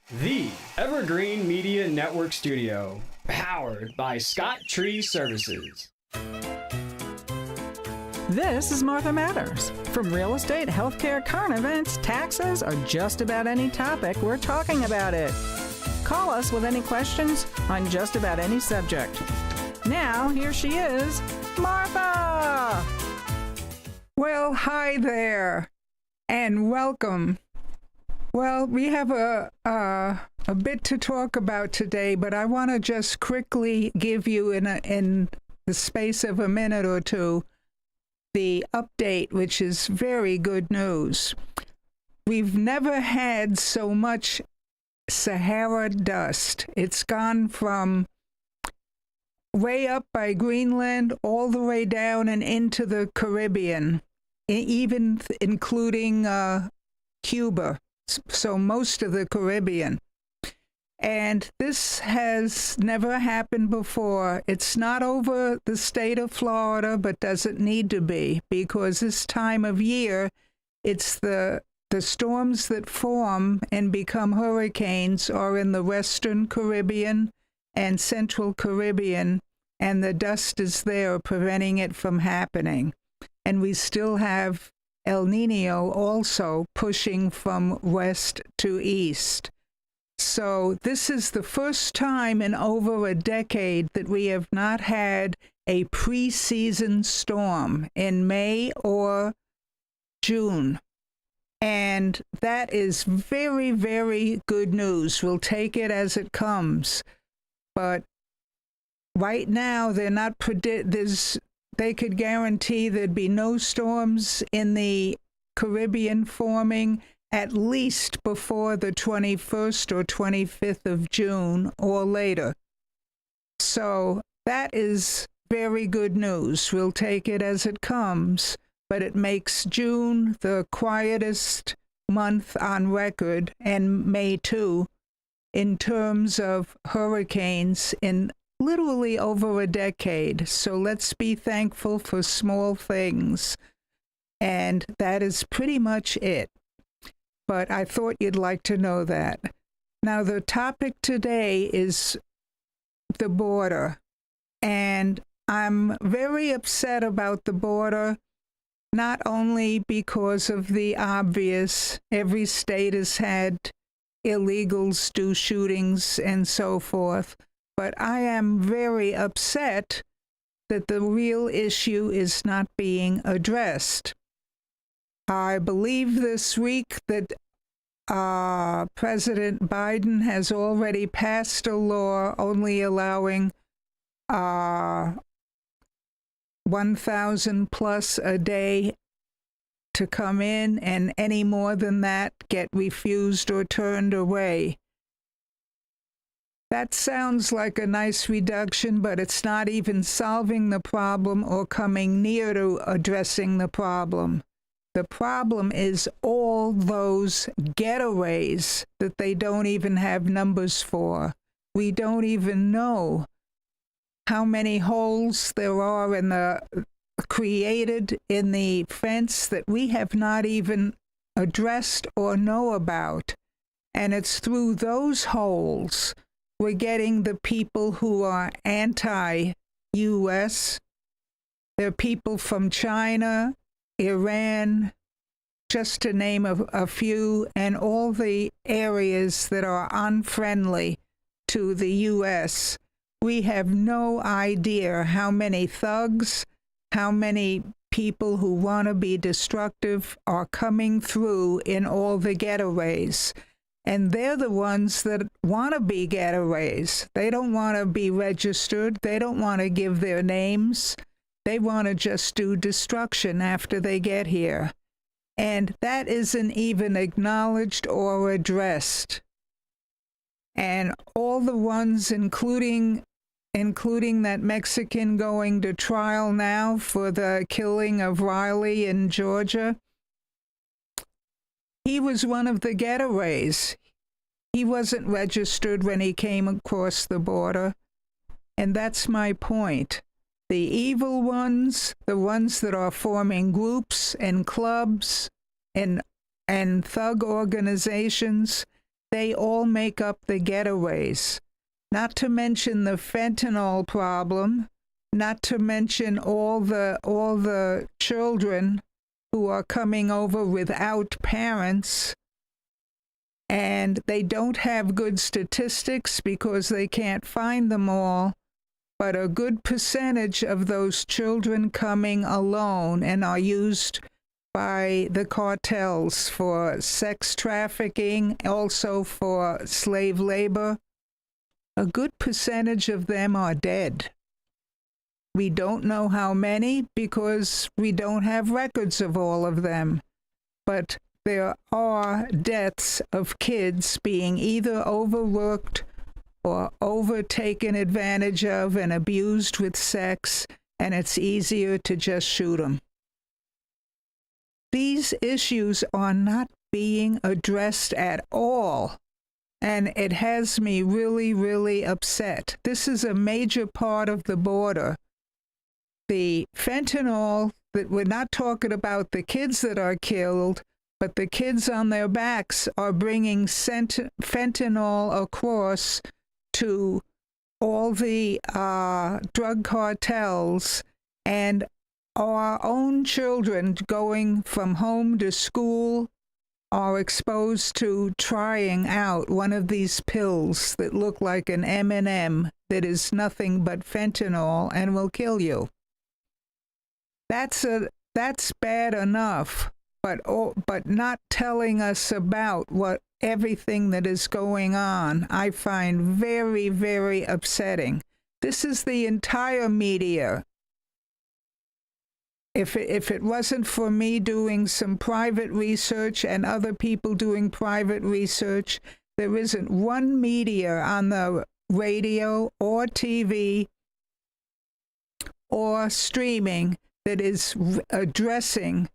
The Evergreen Media Network Studio, powered by Scott Tree Services. This is Martha Matters. From real estate, healthcare, current events, taxes, or just about any topic, we're talking about it. Call us with any questions on just about any subject. Now, here she is, Martha! Well, hi there, and welcome. Well, we have a bit to talk about today, but I want to just quickly give you in the space of a minute or two the update, which is very good news. We've never had so much Sahara dust. It's gone from way up by Greenland all the way down and into the Caribbean, even including Cuba. So most of the Caribbean. And this has never happened before. It's not over the state of Florida, but doesn't need to be, because this time of year, it's the storms that form and become hurricanes are in the Western Caribbean and Central Caribbean, and the dust is there preventing it from happening. And we still have El Nino also pushing from west to east. So this is the first time in over a decade that we have not had a pre-season storm in May or June. And that is very, very good news. We'll take it as it comes. But right now, they're not they could guarantee there'd be no storms in the Caribbean forming at least before the 21st or 25th of June or later. So that is very good news. We'll take it as it comes, but it makes June the quietest month on record, and May too, in terms of hurricanes in literally over a decade. So let's be thankful for small things. And that is pretty much it. But I thought you'd like to know that. Now, the topic today is the border. And I'm very upset about the border, not only because of the obvious, every state has had illegals do shootings and so forth, but I am very upset that the real issue is not being addressed. I believe this week that President Biden has already passed a law only allowing 1,000 plus a day to come in, and any more than that get refused or turned away. That sounds like a nice reduction, but it's not even solving the problem or coming near to addressing the problem. The problem is all those getaways that they don't even have numbers for. We don't even know how many holes there are created in the fence that we have not even addressed or know about. And it's through those holes we're getting the people who are anti-U.S. They're people from China, Iran, just to name a few, and all the areas that are unfriendly to the U.S. We have no idea how many thugs, how many people who want to be destructive are coming through in all the getaways. And they're the ones that want to be getaways. They don't want to be registered. They don't want to give their names. They want to just do destruction after they get here. And that isn't even acknowledged or addressed. And all the ones, including that Mexican going to trial now for the killing of Riley in Georgia, he was one of the getaways. He wasn't registered when he came across the border. And that's my point. The evil ones, the ones that are forming groups and clubs and thug organizations, they all make up the getaways. Not to mention the fentanyl problem, not to mention all the children who are coming over without parents, and they don't have good statistics because they can't find them all, but a good percentage of those children coming alone and are used by the cartels for sex trafficking, also for slave labor. A good percentage of them are dead. We don't know how many because we don't have records of all of them, but there are deaths of kids being either overworked or overtaken advantage of and abused with sex, and it's easier to just shoot them. These issues are not being addressed at all, and it has me really, really upset. This is a major part of the border. The fentanyl, that we're not talking about the kids that are killed, but the kids on their backs are bringing fentanyl across to all the drug cartels, and our own children going from home to school are exposed to trying out one of these pills that look like an M&M that is nothing but fentanyl and will kill you. That's bad enough, but not telling us about what everything that is going on, I find very, very upsetting. This is the entire media. If it wasn't for me doing some private research and other people doing private research, there isn't one media on the radio or TV or streaming that is addressing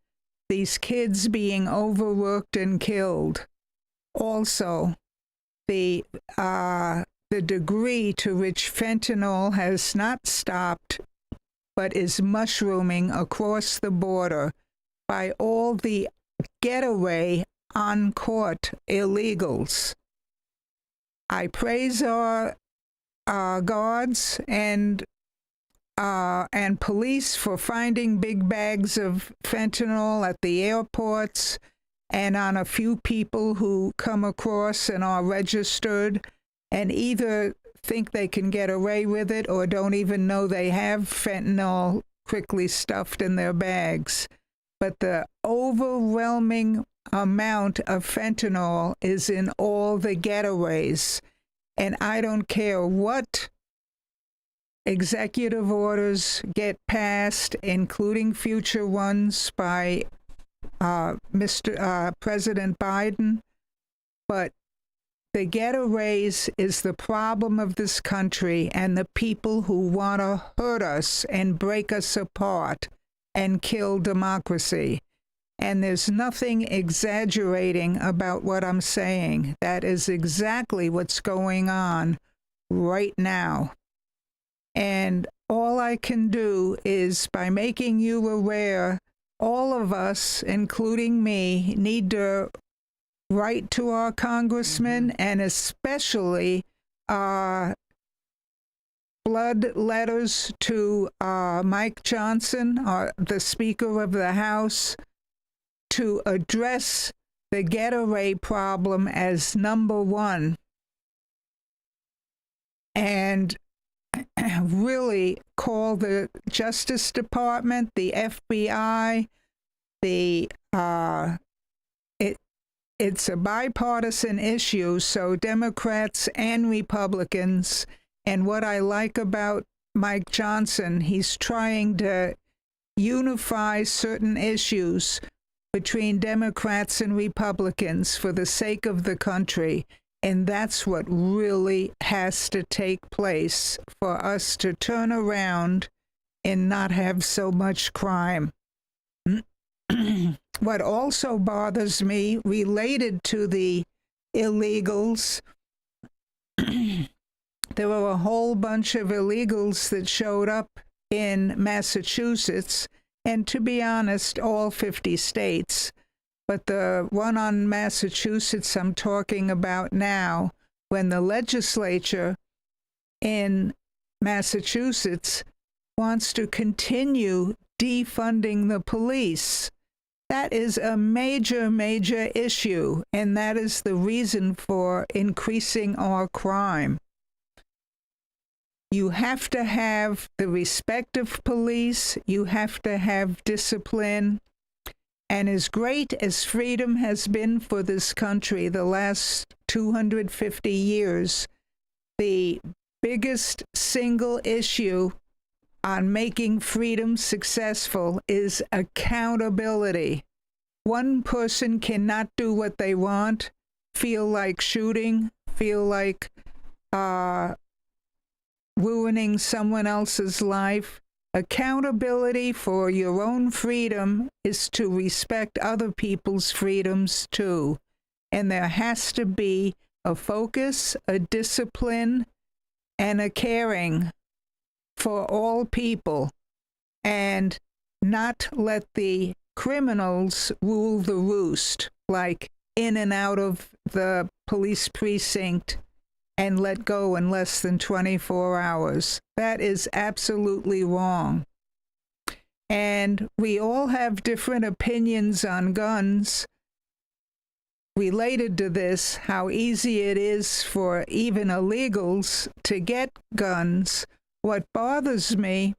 these kids being overworked and killed. Also, the degree to which fentanyl has not stopped but is mushrooming across the border by all the getaway on-court illegals. I praise our guards and police for finding big bags of fentanyl at the airports and on a few people who come across and are registered and either think they can get away with it or don't even know they have fentanyl quickly stuffed in their bags. But the overwhelming amount of fentanyl is in all the getaways, and I don't care what executive orders get passed, including future ones by President Biden, but the getaways is the problem of this country, and the people who want to hurt us and break us apart and kill democracy. And there's nothing exaggerating about what I'm saying. That is exactly what's going on right now. And all I can do is, by making you aware, all of us, including me, need to write to our congressmen, and especially blood letters to Mike Johnson, the Speaker of the House, to address the getaway problem as number one, and really call the Justice Department, the FBI, it's a bipartisan issue, so Democrats and Republicans. And what I like about Mike Johnson, he's trying to unify certain issues between Democrats and Republicans for the sake of the country. And that's what really has to take place for us to turn around and not have so much crime. What also bothers me, related to the illegals, there were a whole bunch of illegals that showed up in Massachusetts, and to be honest, all 50 states. but the one on Massachusetts I'm talking about now, when the legislature in Massachusetts wants to continue defunding the police. That is a major, major issue, and that is the reason for increasing our crime. You have to have the respect of police, you have to have discipline, and as great as freedom has been for this country the last 250 years, the biggest single issue on making freedom successful is accountability. One person cannot do what they want, feel like shooting, feel like ruining someone else's life. Accountability for your own freedom is to respect other people's freedoms too. And there has to be a focus, a discipline, and a caring for all people, and not let the criminals rule the roost, like in and out of the police precinct and let go in less than 24 hours. That is absolutely wrong. And we all have different opinions on guns. Related to this, how easy it is for even illegals to get guns. What bothers me,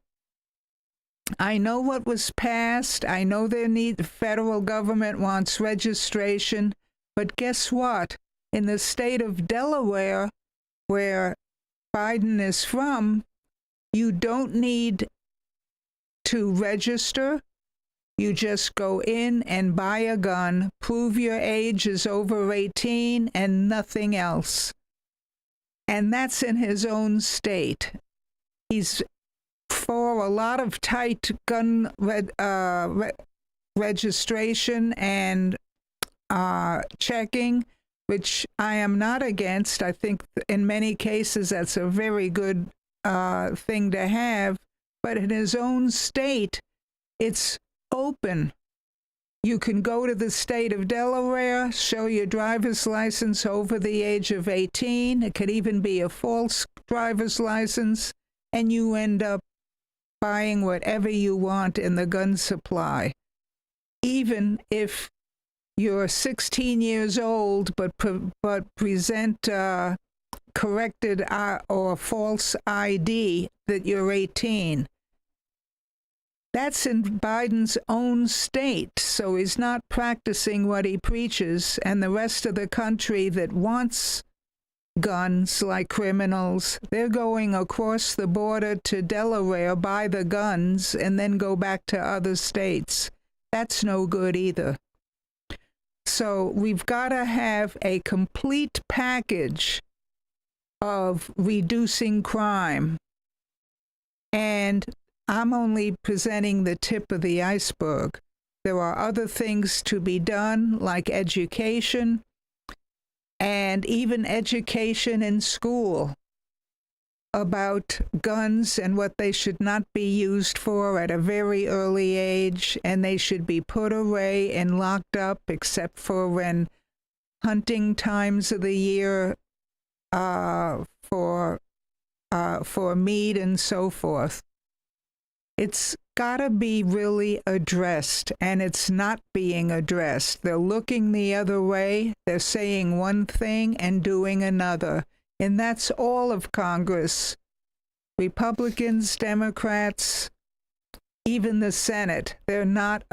I know what was passed, I know the federal government wants registration, but guess what? In the state of Delaware, where Biden is from, you don't need to register. You just go in and buy a gun, prove your age is over 18, and nothing else. And that's in his own state. He's for a lot of tight gun registration and checking, which I am not against. I think in many cases that's a very good thing to have. But in his own state, it's open. You can go to the state of Delaware, show your driver's license over the age of 18. It could even be a false driver's license, and you end up buying whatever you want in the gun supply. Even if you're 16 years old but present corrected or false ID that you're 18. That's in Biden's own state, so he's not practicing what he preaches, and the rest of the country that wants guns like criminals, they're going across the border to Delaware, buy the guns, and then go back to other states. That's no good either. So we've got to have a complete package of reducing crime. And I'm only presenting the tip of the iceberg. There are other things to be done, like education, and even education in school about guns and what they should not be used for at a very early age, and they should be put away and locked up except for when hunting times of the year for meat and so forth. It's got to be really addressed, and it's not being addressed. They're looking the other way. They're saying one thing and doing another. And that's all of Congress. Republicans, Democrats, even the Senate. They're not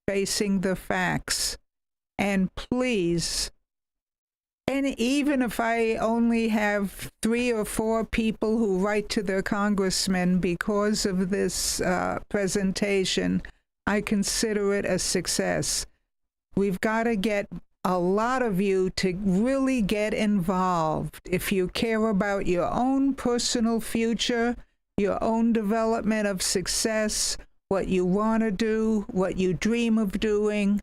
facing the facts. And please, and even if I only have 3 or 4 people who write to their congressmen because of this presentation, I consider it a success. We've got to get a lot of you to really get involved. If you care about your own personal future, your own development of success, what you want to do, what you dream of doing,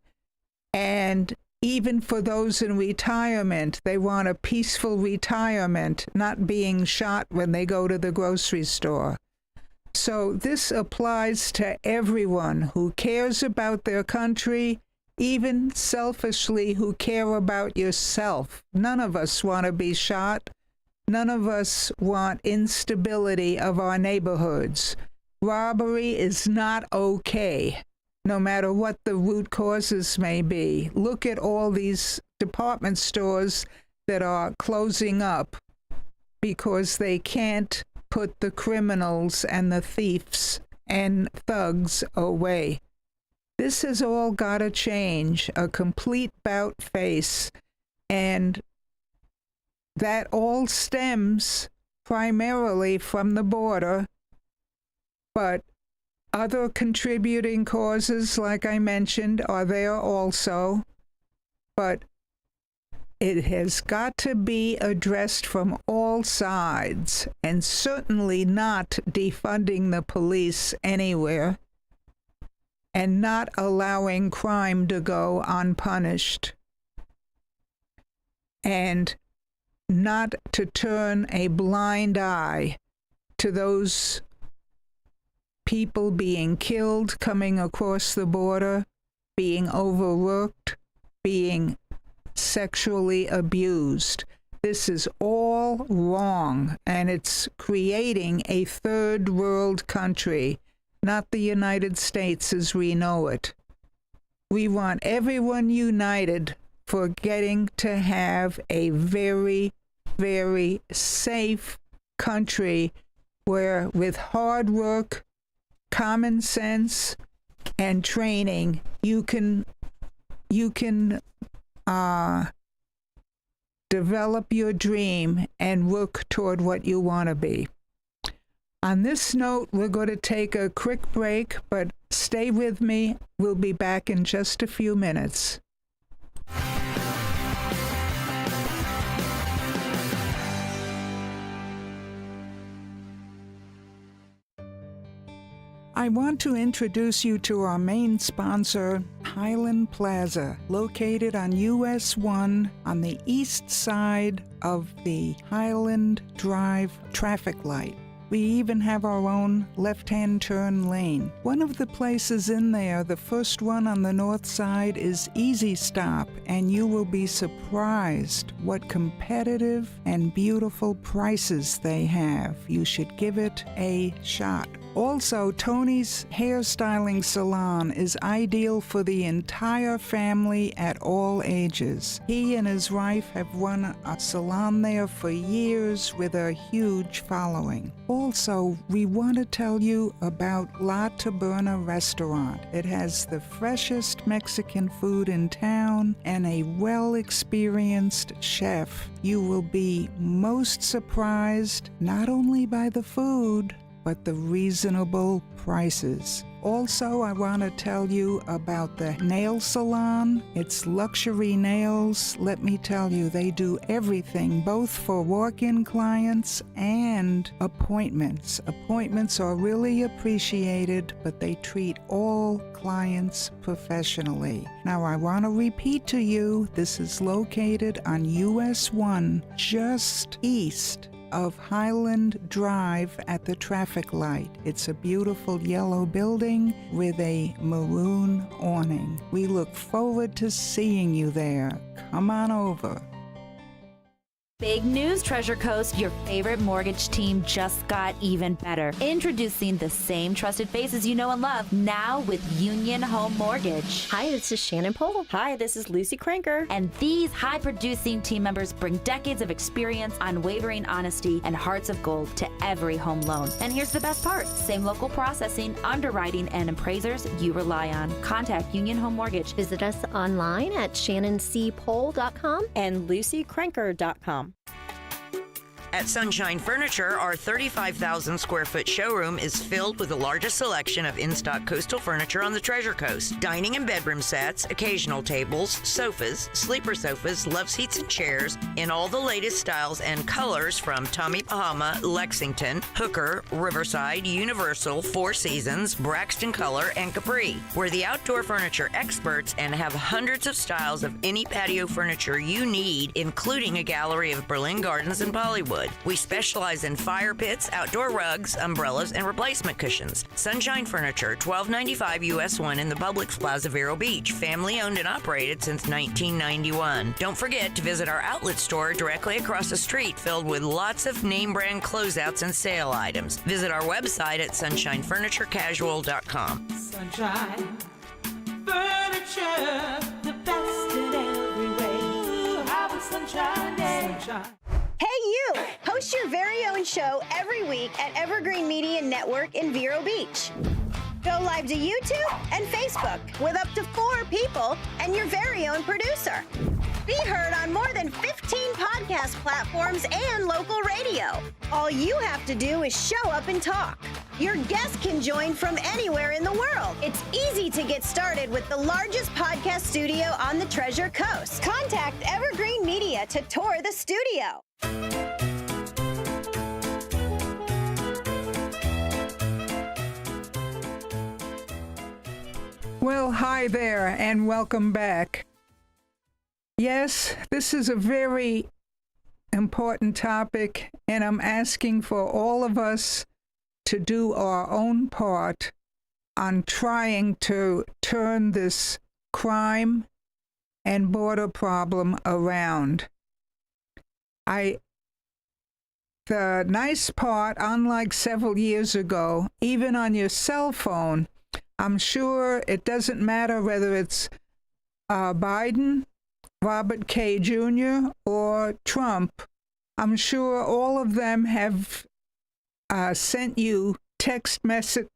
and even for those in retirement, they want a peaceful retirement, not being shot when they go to the grocery store. So this applies to everyone who cares about their country even selfishly who care about yourself. None of us want to be shot. None of us want instability of our neighborhoods. Robbery is not okay, no matter what the root causes may be. Look at all these department stores that are closing up because they can't put the criminals and the thieves and thugs away. This has all got to change, a complete about-face, and that all stems primarily from the border, but other contributing causes, like I mentioned, are there also, but it has got to be addressed from all sides, and certainly not defunding the police anywhere, and not allowing crime to go unpunished, and not to turn a blind eye to those people being killed coming across the border, being overworked, being sexually abused. This is all wrong, and it's creating a third world country, not the United States as we know it. We want everyone united for getting to have a very, very safe country where, with hard work, common sense, and training, you can develop your dream and work toward what you want to be. On this note, we're going to take a quick break, but stay with me. We'll be back in just a few minutes. I want to introduce you to our main sponsor, Highland Plaza, located on US 1 on the east side of the Highland Drive traffic light. We even have our own left-hand turn lane. One of the places in there, the first one on the north side, is Easy Stop, and you will be surprised what competitive and beautiful prices they have. You should give it a shot. Also, Tony's Hairstyling Salon is ideal for the entire family at all ages. He and his wife have run a salon there for years with a huge following. Also, we want to tell you about La Taberna Restaurant. It has the freshest Mexican food in town and a well-experienced chef. You will be most surprised not only by the food, but the reasonable prices. Also, I want to tell you about the nail salon. It's Luxury Nails. Let me tell you, they do everything, both for walk-in clients and appointments. Appointments are really appreciated, but they treat all clients professionally. Now, I want to repeat to you, this is located on US 1, just east of Highland Drive at the traffic light. It's a beautiful yellow building with a maroon awning. We look forward to seeing you there. Come on over. Big news, Treasure Coast. Your favorite mortgage team just got even better. Introducing the same trusted faces you know and love, now with Union Home Mortgage. Hi, this is Shannon Pohl. Hi, this is Lucy Cranker. And these high-producing team members bring decades of experience, unwavering honesty, and hearts of gold to every home loan. And here's the best part. Same local processing, underwriting, and appraisers you rely on. Contact Union Home Mortgage. Visit us online at shannoncpohl.com and lucycranker.com. At Sunshine Furniture, our 35,000 square foot showroom is filled with the largest selection of in-stock coastal furniture on the Treasure Coast. Dining and bedroom sets, occasional tables, sofas, sleeper sofas, love seats and chairs in all the latest styles and colors from Tommy Bahama, Lexington, Hooker, Riverside, Universal, Four Seasons, Braxton Color, and Capri. We're the outdoor furniture experts and have hundreds of styles of any patio furniture you need, including a gallery of Berlin Gardens and Bollywood. neighborhood. We specialize in fire pits, outdoor rugs, umbrellas, and replacement cushions. Sunshine Furniture, 1295 US 1 in the Publix Plaza, Vero Beach. Family owned and operated since 1991. Don't forget to visit our outlet store directly across the street, filled with lots of name brand closeouts and sale items. Visit our website at sunshinefurniturecasual.com. Sunshine Furniture, the best in every way. Have a sunshine day. Sunshine. Hey, you! Host your very own show every week at Evergreen Media Network in Vero Beach. Go live to YouTube and Facebook with up to 4 people and your very own producer. Be heard on more than 15 podcast platforms and local radio. All you have to do is show up and talk. Your guests can join from anywhere in the world. It's easy to get started with the largest podcast studio on the Treasure Coast. Contact Evergreen Media to tour the studio. Well, hi there, and welcome back. Yes, this is a very important topic, and I'm asking for all of us to do our own part on trying to turn this crime and border problem around. The nice part, unlike several years ago, even on your cell phone, I'm sure it doesn't matter whether it's Biden, Robert K. Jr., or Trump. I'm sure all of them have sent you text messages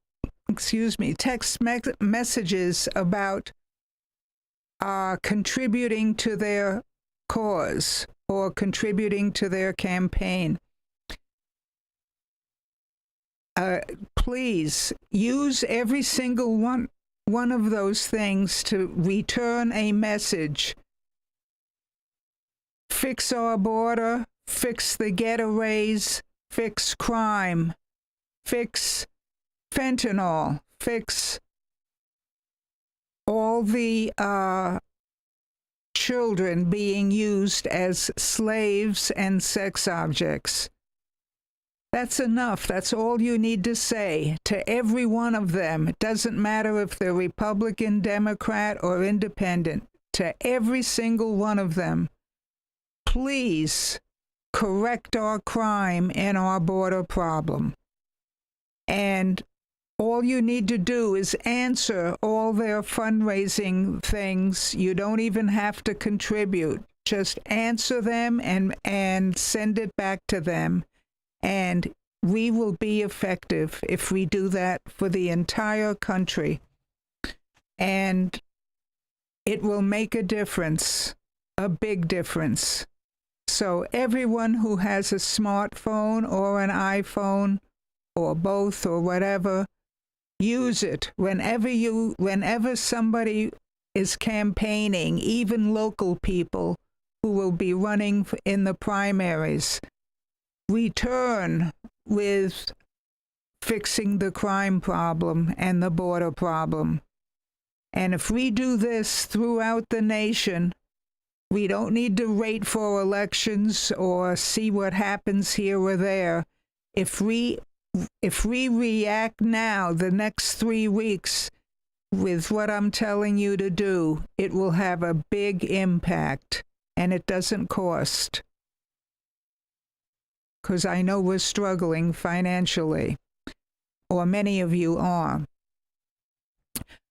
about contributing to their cause or contributing to their campaign. Please use every single one of those things to return a message. Fix our border, fix the getaways, fix crime, fix fentanyl, fix all the children being used as slaves and sex objects. That's enough. That's all you need to say to every one of them. It doesn't matter if they're Republican, Democrat, or Independent. To every single one of them. Please correct our crime and our border problem. And all you need to do is answer all their fundraising things. You don't even have to contribute. Just answer them and send it back to them. And we will be effective if we do that for the entire country. And it will make a difference, a big difference. So everyone who has a smartphone or an iPhone or both or whatever, use it whenever somebody is campaigning, even local people who will be running in the primaries. Return with fixing the crime problem and the border problem. And if we do this throughout the nation, we don't need to wait for elections or see what happens here or there. If we react now, the next 3 weeks, with what I'm telling you to do, it will have a big impact, and it doesn't cost. Because I know we're struggling financially, or many of you are.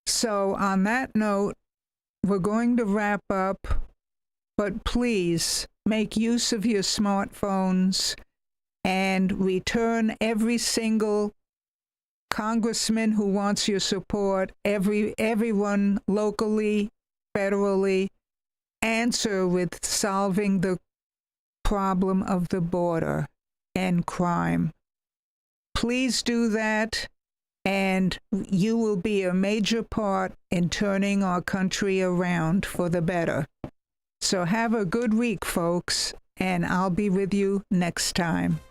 So on that note, we're going to wrap up, but please make use of your smartphones and return every single congressman who wants your support, everyone locally, federally, answer with solving the problem of the border and crime. Please do that, and you will be a major part in turning our country around for the better. So have a good week, folks, and I'll be with you next time.